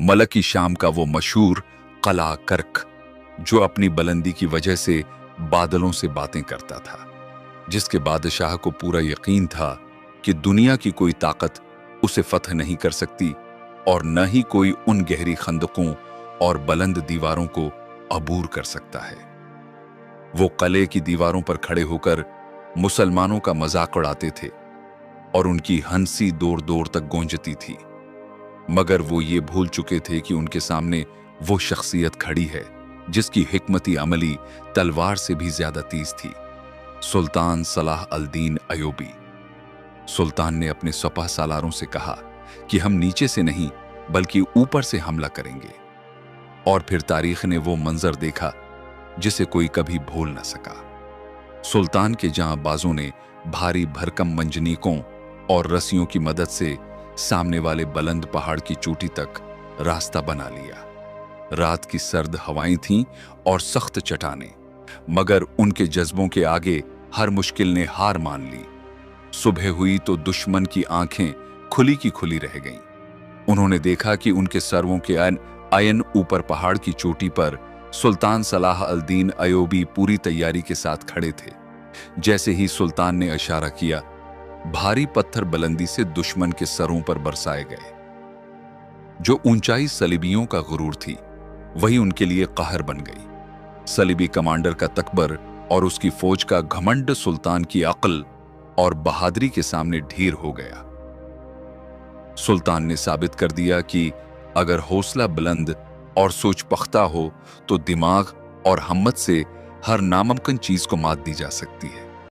Melchi शाम का वो मशहूर कला कर्क, जो अपनी बुलंदी की वजह से बादलों से बातें करता था, जिसके बादशाह को पूरा यकीन था कि दुनिया की कोई ताकत उसे फतह नहीं कर सकती और न ही कोई उन गहरी खंदकों और बुलंद दीवारों को अबूर कर सकता है। वो किले की दीवारों पर खड़े होकर मुसलमानों का मजाक उड़ाते थे और उनकी हंसी दूर दूर तक गूंजती थी, मगर वो ये भूल चुके थे कि उनके सामने वो शख्सियत खड़ी है जिसकी हिकमती अमली तलवार से भी ज्यादा तेज थी। सुल्तान सलाह अल-दीन अयूबी। सुल्तान ने अपने सपा सालारों से कहा कि हम नीचे से नहीं बल्कि ऊपर से हमला करेंगे, और फिर तारीख ने वो मंजर देखा जिसे कोई कभी भूल न सका। सुल्तान के जांबाजों ने भारी भरकम मंजनीकों और रस्सियों की मदद से सामने वाले बुलंद पहाड़ की चोटी तक रास्ता बना लिया। रात की सर्द हवाएं थीं और सख्त चट्टानें, मगर उनके जज्बों के आगे हर मुश्किल ने हार मान ली। सुबह हुई तो दुश्मन की आंखें खुली की खुली रह गईं। उन्होंने देखा कि उनके सर्वों के आयन ऊपर पहाड़ की चोटी पर सुल्तान सलाह अल-दीन अयूबी पूरी तैयारी के साथ खड़े थे। जैसे ही सुल्तान ने इशारा किया, भारी पत्थर बुलंदी से दुश्मन के सरों पर बरसाए गए। जो ऊंचाई सलीबियों का गुरूर थी, वही उनके लिए कहर बन गई। सलीबी कमांडर का तकबर और उसकी फौज का घमंड सुल्तान की अक्ल और बहादुरी के सामने ढीर हो गया। सुल्तान ने साबित कर दिया कि अगर हौसला बुलंद और सोच पख्ता हो तो दिमाग और हिम्मत से हर नामुमकिन चीज को मात दी जा सकती है।